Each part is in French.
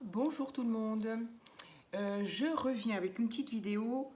Bonjour tout le monde. Je reviens avec une petite vidéo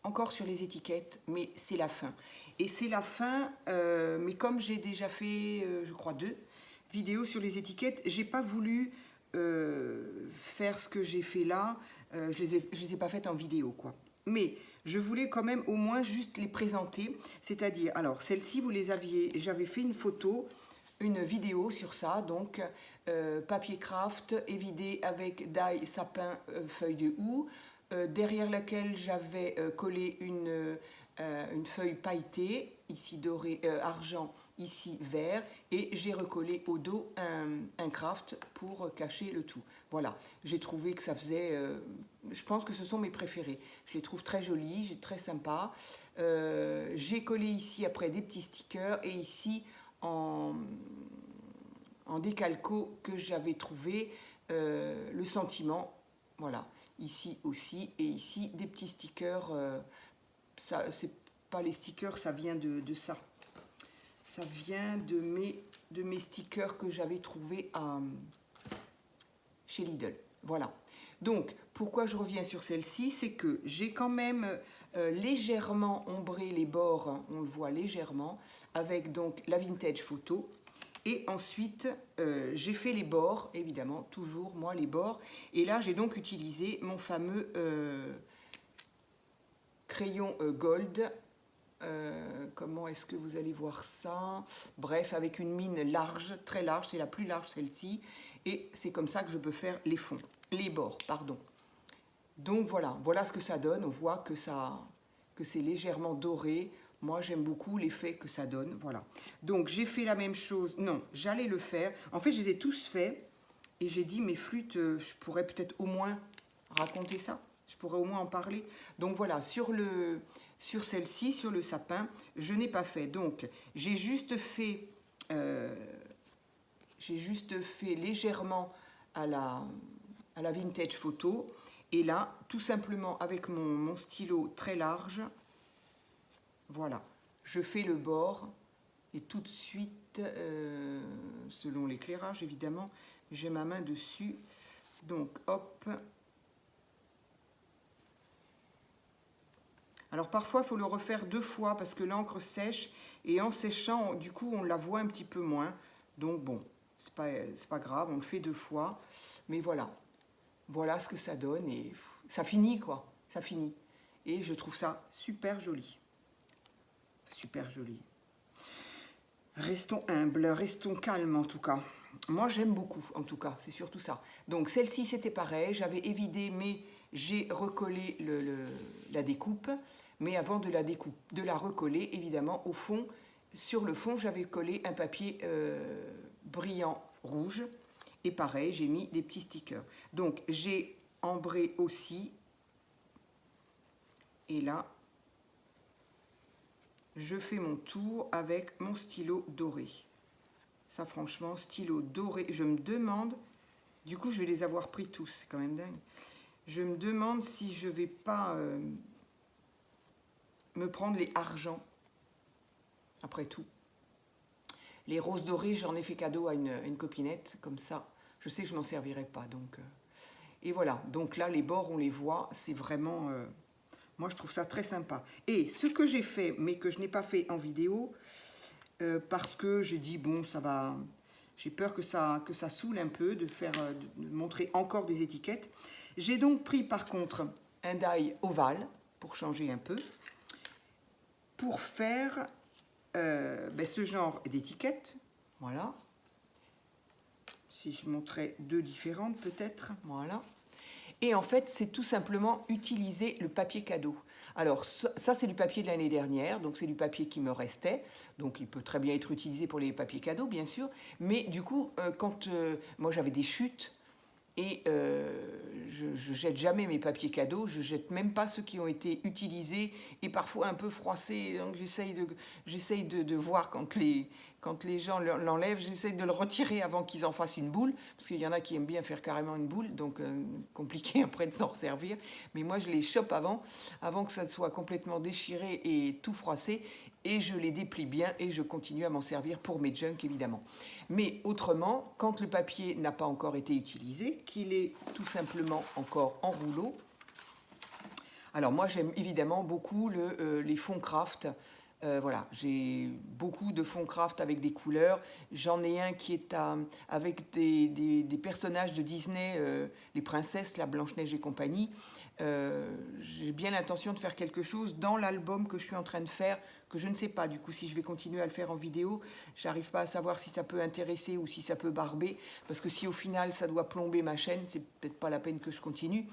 encore sur les étiquettes, mais c'est la fin. Et c'est la fin, mais comme j'ai déjà fait, je crois, 2 vidéos sur les étiquettes, j'ai pas voulu faire ce que j'ai fait là. Je les ai pas faites en vidéo, quoi. Mais je voulais quand même au moins juste les présenter. C'est-à-dire, alors celles-ci, j'avais fait une photo, une vidéo sur ça, donc papier craft évidé avec die sapin feuille de houx, derrière laquelle j'avais collé une feuille pailletée, ici doré, argent, ici vert, et j'ai recollé au dos un craft pour cacher le tout. Voilà, j'ai trouvé que ça faisait, je pense que ce sont mes préférés. Je les trouve très jolis, très sympas. J'ai collé ici après des petits stickers et ici en décalco que j'avais trouvé le sentiment, voilà, ici aussi, et ici des petits stickers, ça c'est pas les stickers, ça vient de ça. Ça vient de mes stickers que j'avais trouvés chez Lidl. Voilà. Donc, pourquoi je reviens sur celle-ci, c'est que j'ai quand même légèrement ombré les bords, hein, on le voit légèrement, avec donc la vintage photo. Et ensuite, j'ai fait les bords, évidemment, toujours moi les bords. Et là, j'ai donc utilisé mon fameux crayon gold. Comment est-ce que vous allez voir ça? Bref, avec une mine large, très large, c'est la plus large celle-ci. Et c'est comme ça que je peux faire les fonds, les bords, pardon. Donc voilà, voilà ce que ça donne. On voit que c'est légèrement doré. Moi, j'aime beaucoup l'effet que ça donne. Voilà. Donc, j'ai fait la même chose. Non, j'allais le faire. En fait, je les ai tous faits. Et j'ai dit, mes flûtes, je pourrais peut-être au moins raconter ça. Je pourrais au moins en parler. Donc, voilà, sur celle-ci, sur le sapin, je n'ai pas fait. Donc, j'ai juste fait légèrement à la vintage photo. Et là, tout simplement, avec mon stylo très large, voilà, je fais le bord et tout de suite, selon l'éclairage évidemment, j'ai ma main dessus. Donc hop. Alors parfois il faut le refaire 2 fois parce que l'encre sèche et en séchant, du coup on la voit un petit peu moins. Donc bon, c'est pas grave, on le fait 2 fois. Mais voilà, voilà ce que ça donne et ça finit quoi, ça finit. Et je trouve ça super joli. Super joli. Restons humbles, restons calmes en tout cas. Moi j'aime beaucoup en tout cas, c'est surtout ça. Donc celle-ci c'était pareil, j'avais évidé mais j'ai recollé la découpe. Mais avant de la recoller, évidemment, au fond, sur le fond, j'avais collé un papier brillant rouge. Et pareil, j'ai mis des petits stickers. Donc j'ai ambré aussi. Et là, je fais mon tour avec mon stylo doré. Ça, franchement, stylo doré, je me demande, du coup, je vais les avoir pris tous, c'est quand même dingue. Je me demande si je vais pas me prendre les argents, après tout. Les roses dorées, j'en ai fait cadeau à une copinette, comme ça, je sais que je m'en servirai pas, donc... Et voilà, donc là, les bords, on les voit, c'est vraiment... moi, je trouve ça très sympa. Et ce que j'ai fait, mais que je n'ai pas fait en vidéo, parce que j'ai dit, bon, ça va... J'ai peur que ça saoule un peu de montrer encore des étiquettes. J'ai donc pris, par contre, un die ovale, pour changer un peu, pour faire ce genre d'étiquette. Voilà. Si je montrais 2 différentes, peut-être. Voilà. Et en fait, c'est tout simplement utiliser le papier cadeau. Alors, ça, c'est du papier de l'année dernière, donc c'est du papier qui me restait. Donc, il peut très bien être utilisé pour les papiers cadeaux, bien sûr. Mais du coup, quand moi, j'avais des chutes, et je jette jamais mes papiers cadeaux, je jette même pas ceux qui ont été utilisés et parfois un peu froissés. Donc j'essaye de voir quand les gens l'enlèvent, j'essaye de le retirer avant qu'ils en fassent une boule, parce qu'il y en a qui aiment bien faire carrément une boule, donc compliqué après de s'en resservir. Mais moi je les chope avant que ça soit complètement déchiré et tout froissé. et je les déplie bien et je continue à m'en servir pour mes junk évidemment. Mais autrement, quand le papier n'a pas encore été utilisé, qu'il est tout simplement encore en rouleau, alors moi j'aime évidemment beaucoup les fonds craft. Voilà, j'ai beaucoup de fonds craft avec des couleurs. J'en ai un qui est avec des personnages de Disney, les princesses, la Blanche-Neige et compagnie. J'ai bien l'intention de faire quelque chose dans l'album que je suis en train de faire, que je ne sais pas du coup si je vais continuer à le faire en vidéo. J'arrive pas à savoir si ça peut intéresser ou si ça peut barber, parce que si au final ça doit plomber ma chaîne, c'est peut-être pas la peine que je continue.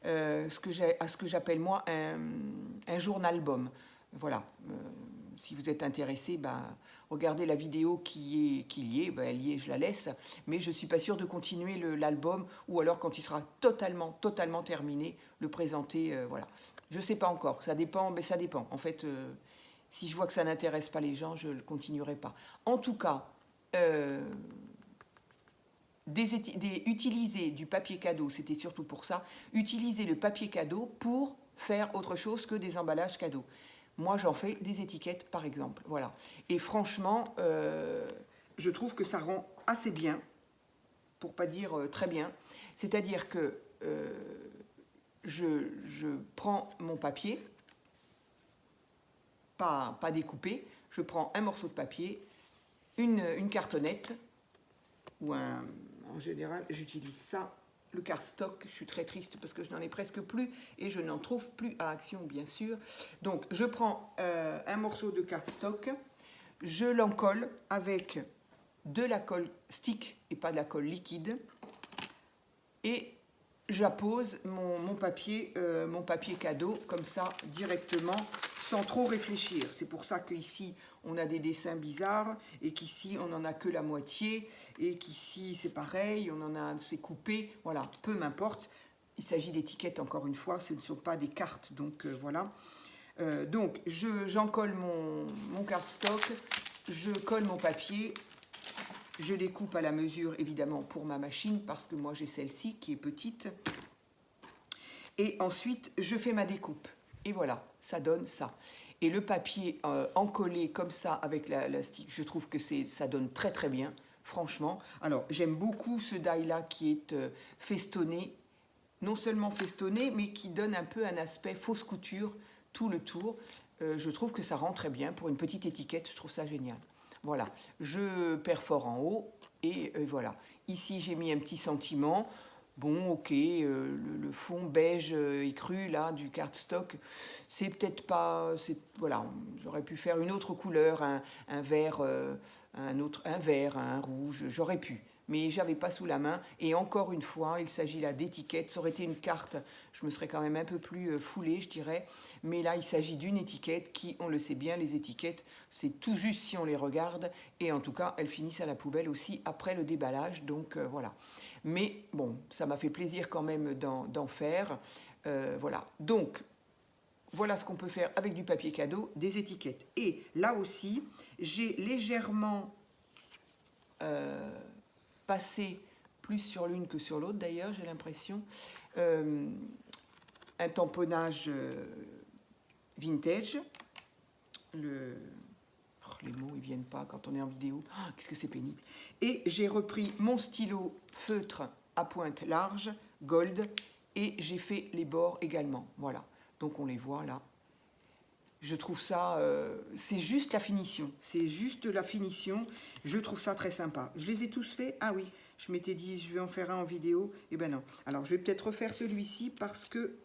Ce que j'appelle moi un journal-album. Voilà. Si vous êtes intéressé, regardez la vidéo qui y est, elle y est, je la laisse. Mais je ne suis pas sûre de continuer l'album, ou alors quand il sera totalement terminé, le présenter. Voilà. Je ne sais pas encore, ça dépend, mais ça dépend. En fait, si je vois que ça n'intéresse pas les gens, je ne le continuerai pas. En tout cas, utiliser du papier cadeau, c'était surtout pour ça, utiliser le papier cadeau pour faire autre chose que des emballages cadeaux. Moi, j'en fais des étiquettes, par exemple. Voilà. Et franchement, je trouve que ça rend assez bien, pour pas dire très bien. C'est-à-dire que je prends mon papier, pas découpé, je prends un morceau de papier, une cartonnette, ou en général, j'utilise ça, le cardstock. Je suis très triste parce que je n'en ai presque plus et je n'en trouve plus à Action, bien sûr. Donc, je prends un morceau de cardstock, je l'encolle avec de la colle stick et pas de la colle liquide, et j'appose mon papier cadeau comme ça directement, sans trop réfléchir. C'est pour ça qu'ici on a des dessins bizarres et qu'ici on n'en a que la moitié et qu'ici c'est pareil, c'est coupé. Voilà, peu m'importe. Il s'agit d'étiquettes, encore une fois, ce ne sont pas des cartes. Donc voilà. Donc j'en colle mon cardstock, je colle mon papier. Je les coupe à la mesure, évidemment, pour ma machine, parce que moi, j'ai celle-ci qui est petite. Et ensuite, je fais ma découpe. Et voilà, ça donne ça. Et le papier encollé comme ça, avec la stick, je trouve que ça donne très, très bien, franchement. Alors, j'aime beaucoup ce die-là qui est festonné. Non seulement festonné, mais qui donne un peu un aspect fausse couture, tout le tour. Je trouve que ça rend très bien. Pour une petite étiquette, je trouve ça génial. Voilà, je perfore en haut et voilà. Ici, j'ai mis un petit sentiment. Bon, ok, le fond beige écru là du cardstock, c'est peut-être pas, voilà, j'aurais pu faire une autre couleur, un vert, un vert, un rouge, j'aurais pu. Mais j'avais pas sous la main. Et encore une fois, il s'agit là d'étiquettes. Ça aurait été une carte, je me serais quand même un peu plus foulée, je dirais. Mais là, il s'agit d'une étiquette qui, on le sait bien, les étiquettes, c'est tout juste si on les regarde. Et en tout cas, elles finissent à la poubelle aussi après le déballage. Donc voilà. Mais bon, ça m'a fait plaisir quand même d'en faire. Voilà. Donc, voilà ce qu'on peut faire avec du papier cadeau, des étiquettes. Et là aussi, j'ai légèrement passé plus sur l'une que sur l'autre, d'ailleurs, j'ai l'impression. Un tamponnage vintage. Les mots, ils viennent pas quand on est en vidéo. Oh, qu'est-ce que c'est pénible. Et j'ai repris mon stylo feutre à pointe large, gold, et j'ai fait les bords également. Voilà. Donc on les voit là. Je trouve ça, c'est juste la finition. C'est juste la finition. Je trouve ça très sympa. Je les ai tous faits. Ah oui, je m'étais dit, je vais en faire un en vidéo. Eh ben non. Alors, je vais peut-être refaire celui-ci parce que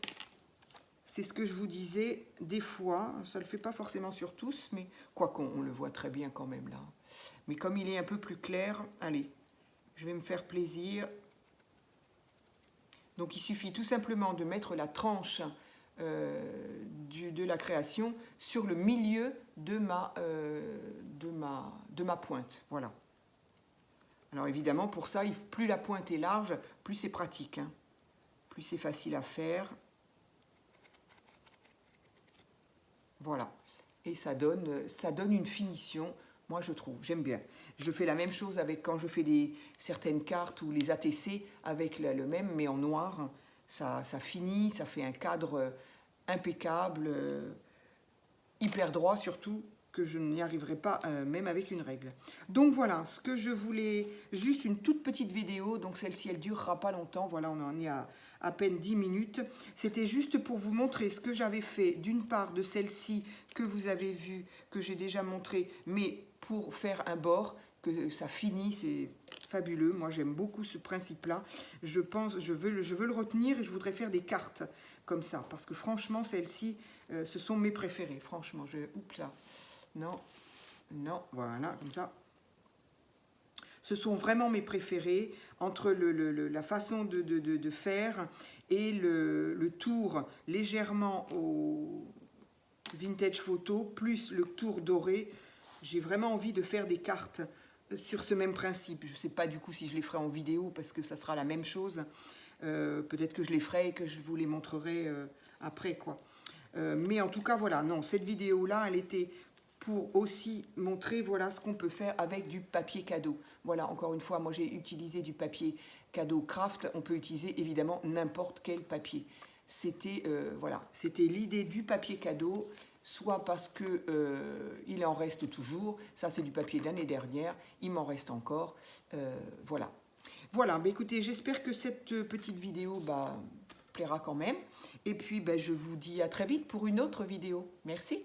c'est ce que je vous disais. Des fois, ça ne le fait pas forcément sur tous, mais quoi qu'on le voit très bien quand même là. Mais comme il est un peu plus clair, allez, je vais me faire plaisir. Donc, il suffit tout simplement de mettre la tranche de la création sur le milieu de ma pointe. Voilà. Alors évidemment, pour ça, plus la pointe est large, plus c'est pratique, hein. Plus c'est facile à faire. Voilà. Et ça donne une finition, moi je trouve, j'aime bien. Je fais la même chose avec quand je fais certaines cartes ou les ATC avec le même, mais en noir. Ça finit, ça fait un cadre impeccable, hyper droit surtout, que je n'y arriverai pas même avec une règle. Donc voilà, ce que je voulais, juste une toute petite vidéo, donc celle-ci elle durera pas longtemps, voilà on en est à peine 10 minutes. C'était juste pour vous montrer ce que j'avais fait, d'une part de celle-ci que vous avez vue, que j'ai déjà montré, mais pour faire un bord, que ça finit, c'est fabuleux. Moi j'aime beaucoup ce principe-là. Je pense, je veux le retenir et je voudrais faire des cartes comme ça, parce que franchement celles-ci, ce sont mes préférées, franchement. Oups là, non, non, voilà, comme ça. Ce sont vraiment mes préférés, entre la façon de faire et le tour légèrement au vintage photo, plus le tour doré. J'ai vraiment envie de faire des cartes sur ce même principe. Je ne sais pas du coup si je les ferai en vidéo, parce que ça sera la même chose. Peut-être que je les ferai et que je vous les montrerai après, quoi. Mais en tout cas, voilà, non, cette vidéo-là, elle était pour aussi montrer, voilà, ce qu'on peut faire avec du papier cadeau. Voilà, encore une fois, moi j'ai utilisé du papier cadeau craft. On peut utiliser évidemment n'importe quel papier. C'était voilà, c'était l'idée du papier cadeau, soit parce que il en reste toujours. Ça, c'est du papier de l'année dernière. Il m'en reste encore. Voilà. Voilà, bah, écoutez, j'espère que cette petite vidéo plaira quand même. Et puis, je vous dis à très vite pour une autre vidéo. Merci.